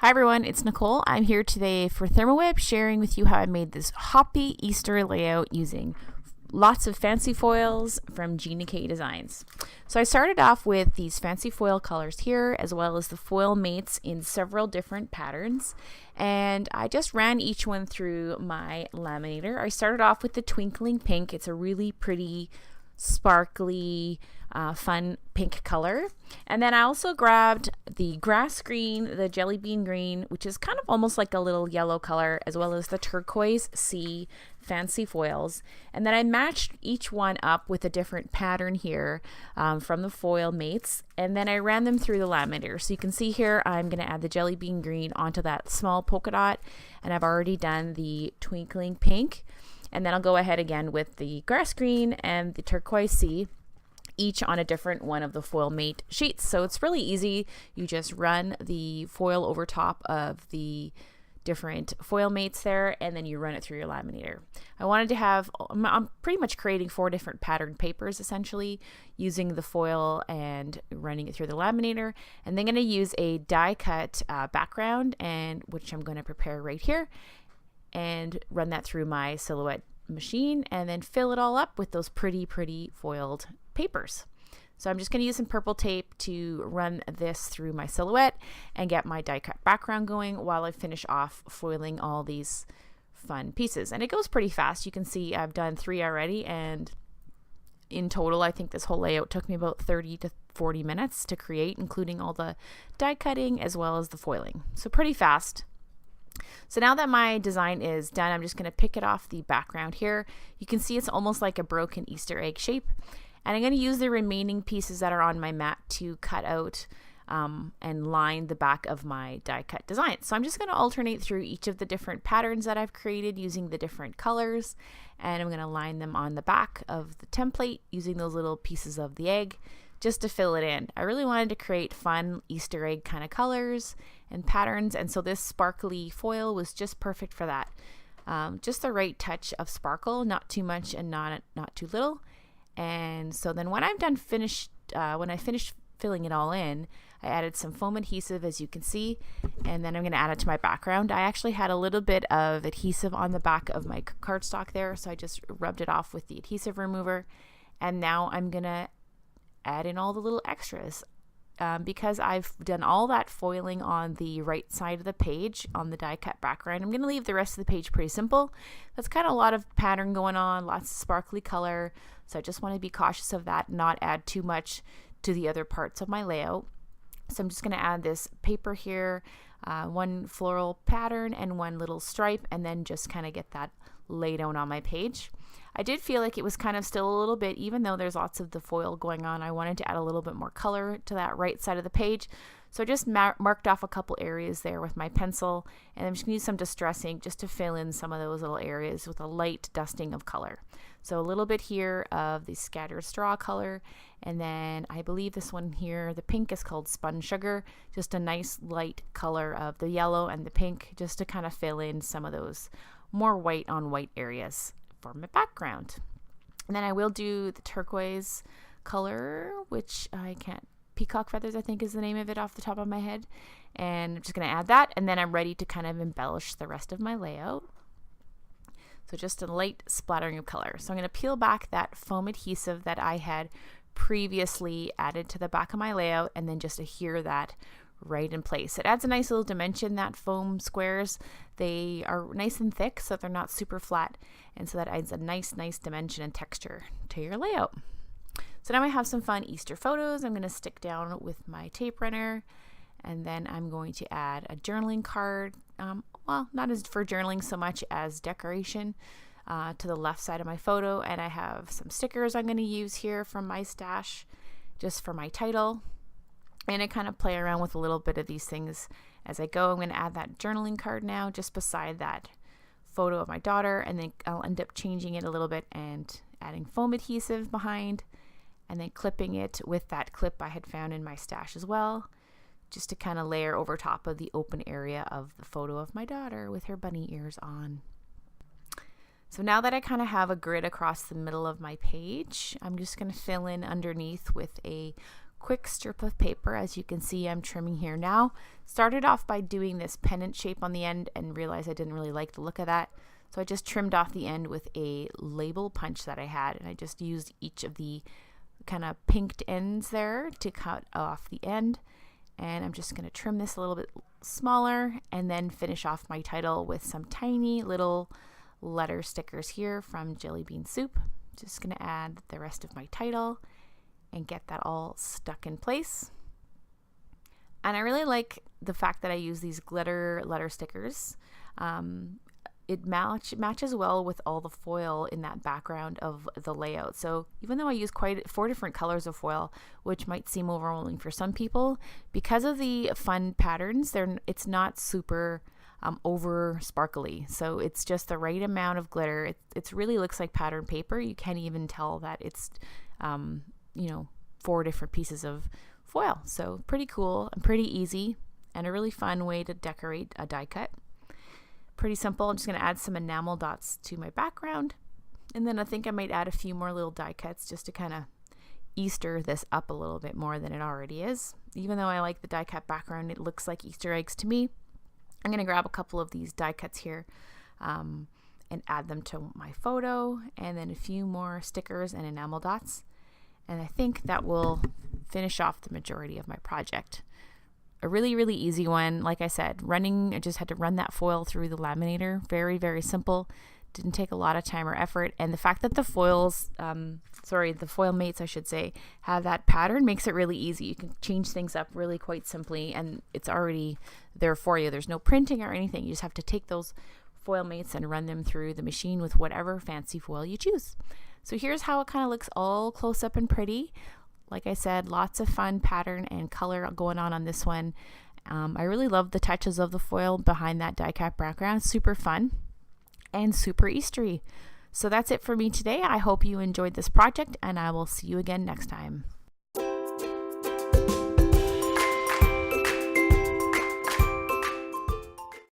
Hi everyone, it's Nicole. I'm here today for Thermoweb, sharing with you how I made this Hoppy Easter layout using lots of fancy foils from Gina Designs. So I started off with these fancy foil colors here, as well as the foil mates in several different patterns. And I just ran each one through my laminator. I started off with the twinkling pink. It's a really pretty, sparkly, fun pink color. And then I also grabbed the grass green, the jelly bean green, which is kind of almost like a little yellow color, as well as the turquoise sea fancy foils. And then I matched each one up with a different pattern here from the foil mates. And then I ran them through the laminator. So you can see here, I'm going to add the jelly bean green onto that small polka dot. And I've already done the twinkling pink. And then I'll go ahead again with the grass green and the turquoise sea, each on a different one of the foil mate sheets. So it's really easy. You just run the foil over top of the different foil mates there, and then you run it through your laminator. I wanted to have, I'm pretty much creating 4 different pattern papers essentially, using the foil and running it through the laminator. And then going to use a die cut background, and which I'm going to prepare right here, and run that through my silhouette machine, and then fill it all up with those pretty foiled papers. So I'm just going to use some purple tape to run this through my silhouette and get my die cut background going while I finish off foiling all these fun pieces. And it goes pretty fast. You can see I've done 3 already, and in total I think this whole layout took me about 30 to 40 minutes to create, including all the die cutting as well as the foiling. So pretty fast. So now that my design is done, I'm just going to pick it off the background here. You can see it's almost like a broken Easter egg shape. And I'm going to use the remaining pieces that are on my mat to cut out and line the back of my die cut design. So I'm just going to alternate through each of the different patterns that I've created using the different colors. And I'm going to line them on the back of the template using those little pieces of the egg, just to fill it in. I really wanted to create fun Easter egg kind of colors and patterns, and so this sparkly foil was just perfect for that. Just the right touch of sparkle, not too much and not too little. And so then when I'm done when I finished filling it all in, I added some foam adhesive, as you can see, and then I'm going to add it to my background. I actually had a little bit of adhesive on the back of my cardstock there, so I just rubbed it off with the adhesive remover. And now I'm going to add in all the little extras. Because I've done all that foiling on the right side of the page on the die cut background, I'm going to leave the rest of the page pretty simple. That's kind of a lot of pattern going on, lots of sparkly color. So I just want to be cautious of that, not add too much to the other parts of my layout. So I'm just going to add this paper here, one floral pattern and one little stripe, and then just kind of get that laid out on my page. I did feel like it was kind of still a little bit, even though there's lots of the foil going on, I wanted to add a little bit more color to that right side of the page. So I just marked off a couple areas there with my pencil, and I'm just going to use some distressing just to fill in some of those little areas with a light dusting of color. So a little bit here of the scattered straw color, and then I believe this one here, the pink, is called Spun Sugar, just a nice light color of the yellow and the pink, just to kind of fill in some of those more white on white areas for my background. And then I will do the turquoise color, which I can't, Peacock Feathers I think is the name of it off the top of my head, and I'm just going to add that, and then I'm ready to kind of embellish the rest of my layout. So just a light splattering of color. So I'm going to peel back that foam adhesive that I had previously added to the back of my layout, and then just adhere that right in place. It adds a nice little dimension. That foam squares, they are nice and thick, so they're not super flat, and so that adds a nice dimension and texture to your layout. So now I have some fun Easter photos. I'm going to stick down with my tape runner, and then I'm going to add a journaling card, well, not as for journaling so much as decoration, to the left side of my photo. And I have some stickers I'm going to use here from my stash just for my title. And I kind of play around with a little bit of these things as I go. I'm going to add that journaling card now just beside that photo of my daughter, and then I'll end up changing it a little bit and adding foam adhesive behind, and then clipping it with that clip I had found in my stash as well, just to kind of layer over top of the open area of the photo of my daughter with her bunny ears on. So now that I kind of have a grid across the middle of my page, I'm just going to fill in underneath with a quick strip of paper. As you can see, I'm trimming here now. Started off by doing this pennant shape on the end and realized I didn't really like the look of that. So I just trimmed off the end with a label punch that I had, and I just used each of the kind of pinked ends there to cut off the end. And I'm just going to trim this a little bit smaller and then finish off my title with some tiny little letter stickers here from Jelly Bean Soup. Just going to add the rest of my title and get that all stuck in place. And I really like the fact that I use these glitter letter stickers. It matches well with all the foil in that background of the layout. So even though I use quite 4 different colors of foil, which might seem overwhelming for some people, because of the fun patterns, it's not super over sparkly. So it's just the right amount of glitter. It really looks like pattern paper. You can't even tell that it's 4 different pieces of foil. So pretty cool and pretty easy, and a really fun way to decorate a die cut. Pretty simple. I'm just going to add some enamel dots to my background, and then I think I might add a few more little die cuts just to kind of Easter this up a little bit more than it already is. Even though I like the die cut background, it looks like Easter eggs to me. I'm going to grab a couple of these die cuts here and add them to my photo, and then a few more stickers and enamel dots, and I think that will finish off the majority of my project. A really, really easy one. Like I said, I just had to run that foil through the laminator. Very, very simple. Didn't take a lot of time or effort. And the fact that the foil mates, I should say, have that pattern makes it really easy. You can change things up really quite simply, and it's already there for you. There's no printing or anything. You just have to take those foil mates and run them through the machine with whatever fancy foil you choose. So here's how it kind of looks all close up and pretty. Like I said, lots of fun pattern and color going on this one. I really love the touches of the foil behind that die cut background. Super fun and super Eastery. So that's it for me today. I hope you enjoyed this project, and I will see you again next time.